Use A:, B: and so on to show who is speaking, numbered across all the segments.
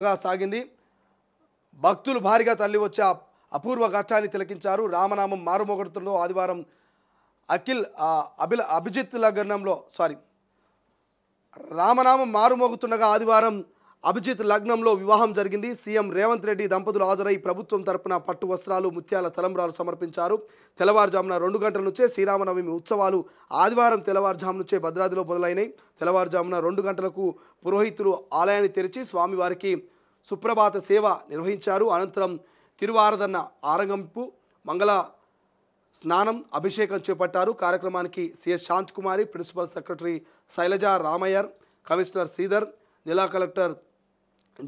A: సాగింది. భక్తులు భారీగా తరలి వచ్చే అపూర్వ ఘట్టాన్ని తిలకించారు. రామనామం మారుమోగుతుందో ఆదివారం అభిజిత్ లగ్నంలో రామనామం మారుమోగుతుండగా ఆదివారం అభిజిత్ లగ్నంలో వివాహం జరిగింది. సీఎం రేవంత్ రెడ్డి దంపతులు హాజరై ప్రభుత్వం తరపున పట్టు వస్త్రాలు, ముత్యాల తలంబ్రాలు సమర్పించారు. తెల్లవారుజామున 2 గంటల నుంచే శ్రీరామనవమి ఉత్సవాలు ఆదివారం తెల్లవారుజాము నుంచే భద్రాద్రిలో మొదలైనాయి. తెల్లవారుజామున 2 గంటలకు పురోహితులు ఆలయాన్ని తెరిచి స్వామివారికి సుప్రభాత సేవ నిర్వహించారు. అనంతరం తిరువారధన ఆరంగింపు, మంగళ స్నానం, అభిషేకం చేపట్టారు. కార్యక్రమానికి CS Shanthakumari, principal secretary Shailaja Ramaiyer, commissioner Sridhar, జిల్లా కలెక్టర్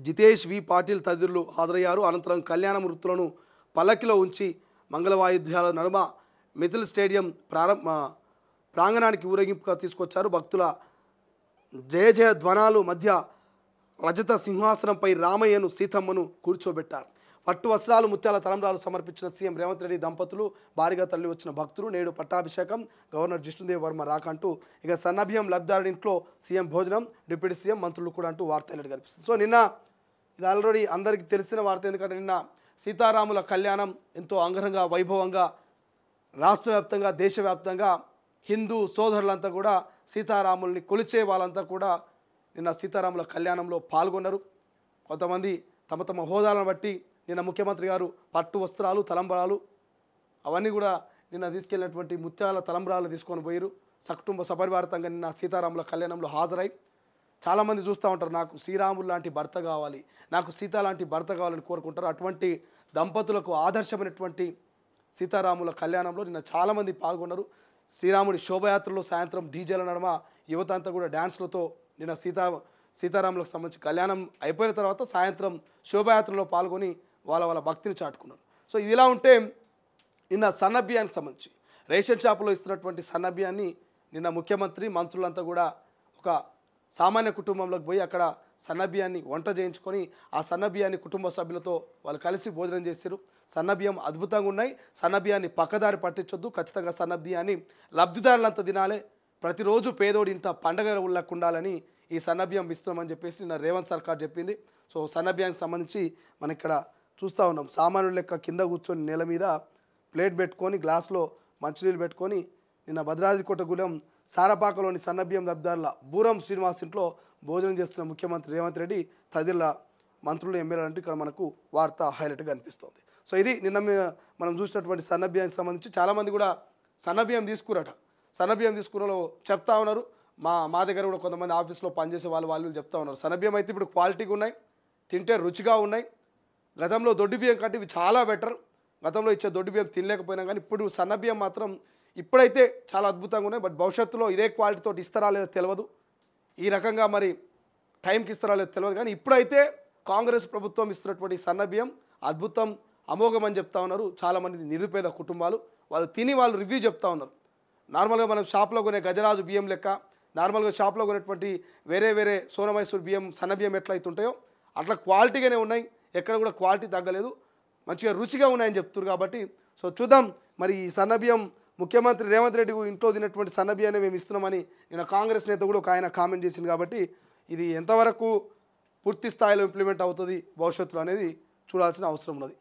A: జితేష్ వి పాటిల్ తదితరులు హాజరయ్యారు. అనంతరం కళ్యాణ మూర్తులను పల్లకిలో ఉంచి మంగళ వాయిద్యాల నడుమ మిథిల్ స్టేడియం ప్రాంగణానికి ఊరేగింపుగా తీసుకొచ్చారు. భక్తుల జయ జయ ధ్వనాలు మధ్య రజత సింహాసనంపై రామయ్యను, సీతమ్మను కూర్చోబెట్టారు. పట్టు వస్త్రాలు, ముత్యాల తలంబ్రాలు సమర్పించిన సీఎం రేవంత్ రెడ్డి దంపతులు, భారీగా తరలి వచ్చిన భక్తులు నేడు పట్టాభిషేకం, గవర్నర్ జిష్ణుదేవ్ వర్మ రాకంటూ ఇక సన్నభ్యం లబ్ధిదారుడి ఇంట్లో సీఎం భోజనం, డిప్యూటీ సీఎం, మంత్రులు కూడా అంటూ వార్త ఎల్లడి కనిపిస్తుంది. సో నిన్న ఇది ఆల్రెడీ అందరికీ తెలిసిన వార్త. ఎందుకంటే నిన్న సీతారాముల కళ్యాణం ఎంతో అంగరంగ వైభవంగా రాష్ట్ర వ్యాప్తంగా, దేశవ్యాప్తంగా హిందూ సోదరులంతా కూడా సీతారాముల్ని కొలిచే వాళ్ళంతా కూడా నిన్న సీతారాముల కళ్యాణంలో పాల్గొన్నారు. కొంతమంది తమ తమ హోదాలను బట్టి నిన్న ముఖ్యమంత్రి గారు పట్టు వస్త్రాలు, తలంబ్రాలు అవన్నీ కూడా నిన్న తీసుకెళ్ళినటువంటి ముత్యాల తలంబ్రాలు తీసుకొని పోయారు. సకుటుంబ సపరివారితంగా నిన్న సీతారాముల కళ్యాణంలో హాజరై చాలామంది చూస్తూ ఉంటారు, నాకు శ్రీరాములు లాంటి భర్త కావాలి, నాకు సీత లాంటి భర్త కావాలని కోరుకుంటారు. అటువంటి దంపతులకు ఆదర్శమైనటువంటి సీతారాముల కళ్యాణంలో నిన్న చాలామంది పాల్గొన్నారు. శ్రీరాముడి శోభయాత్రలో సాయంత్రం డీజేల నడుమ యువత అంతా కూడా డ్యాన్స్లతో నిన్న సీతారాములకు సంబంధించి కళ్యాణం అయిపోయిన తర్వాత సాయంత్రం శోభయాత్రలో పాల్గొని వాళ్ళ భక్తిని చాటుకున్నారు. సో ఇది ఇలా ఉంటే నిన్న సన్నబియ్యానికి సంబంధించి రేషన్ షాపులో ఇస్తున్నటువంటి సన్నబియ్యాన్ని నిన్న ముఖ్యమంత్రి, మంత్రులంతా కూడా ఒక సామాన్య కుటుంబంలోకి పోయి అక్కడ సన్నబియ్యాన్ని వంట చేయించుకొని ఆ సన్నబియ్యాన్ని కుటుంబ సభ్యులతో వాళ్ళు కలిసి భోజనం చేశారు. సన్నబియ్యం అద్భుతంగా ఉన్నాయి. సన్నబియ్యాన్ని పక్కదారి పట్టించొద్దు, ఖచ్చితంగా సన్నబియ్యాన్ని లబ్ధిదారులంతా తినాలి, ప్రతిరోజు పేదోడి ఇంట పండగ ఉళ్ళకు ఉండాలని ఈ సన్నబియ్యం ఇస్తున్నామని చెప్పేసి నిన్న రేవంత్ సర్కార్ చెప్పింది. సో సన్నబియ్యానికి సంబంధించి మనం ఇక్కడ చూస్తూ ఉన్నాం. సామాన్యుల లెక్క కింద కూర్చొని నేల మీద ప్లేట్ పెట్టుకొని గ్లాస్లో మంచినీళ్ళు పెట్టుకొని నిన్న భద్రాద్రి కొత్తగూడెం సారపాకలోని సన్నబియ్యం లబ్ధిదారుల బూరం శ్రీనివాస్ ఇంట్లో భోజనం చేస్తున్న ముఖ్యమంత్రి రేవంత్ రెడ్డి తదితరుల మంత్రులు, ఎమ్మెల్యేలు అంటూ ఇక్కడ మనకు వార్త హైలైట్గా అనిపిస్తుంది. సో ఇది నిన్న మనం చూసినటువంటి సన్నబియ్యానికి సంబంధించి చాలామంది కూడా సన్నబియ్యం తీసుకురట. సన్నబియ్యం తీసుకున్న చెప్తా ఉన్నారు. మా దగ్గర కూడా కొంతమంది ఆఫీస్లో పనిచేసే వాళ్ళు చెప్తా ఉన్నారు, సన్నబియ్యం అయితే ఇప్పుడు క్వాలిటీగా ఉన్నాయి, తింటే రుచిగా ఉన్నాయి. గతంలో దొడ్డు బియ్యం కంటే ఇవి చాలా బెటర్. గతంలో ఇచ్చే దొడ్డు బియ్యం తినలేకపోయినా కానీ ఇప్పుడు సన్నబియ్యం మాత్రం ఇప్పుడైతే చాలా అద్భుతంగా ఉన్నాయి. బట్ భవిష్యత్తులో ఇదే క్వాలిటీతో ఇస్తారా లేదో తెలియదు, ఈ రకంగా మరి టైంకి ఇస్తారా లేదో తెలియదు. కానీ ఇప్పుడైతే కాంగ్రెస్ ప్రభుత్వం ఇస్తున్నటువంటి సన్నబియ్యం అద్భుతం, అమోఘం అని చెప్తా ఉన్నారు. చాలామంది నిరుపేద కుటుంబాలు వాళ్ళు తిని వాళ్ళు రివ్యూ చెప్తా ఉన్నారు. నార్మల్గా మనం షాప్లో కొనే గజరాజు బియ్యం లెక్క, నార్మల్గా షాప్లో కొనేటువంటి వేరే సోనమైసూర్ బియ్యం, సన్న బియ్యం ఎట్లయితే ఉంటాయో అట్లా క్వాలిటీగానే ఉన్నాయి, ఎక్కడ కూడా క్వాలిటీ తగ్గలేదు, మంచిగా రుచిగా ఉన్నాయని చెప్తున్నారు. కాబట్టి సో చూద్దాం మరి ఈ సన్నబియ్యం ముఖ్యమంత్రి రేవంత్ రెడ్డి ఇంట్లో తిన్నటువంటి సన్నబియ్యాన్ని మేము ఇస్తున్నామని నిన్న కాంగ్రెస్ నేత కూడా ఒక ఆయన కామెంట్ చేసింది. కాబట్టి ఇది ఎంతవరకు పూర్తి స్థాయిలో ఇంప్లిమెంట్ అవుతుంది భవిష్యత్తులో అనేది చూడాల్సిన అవసరం ఉన్నది.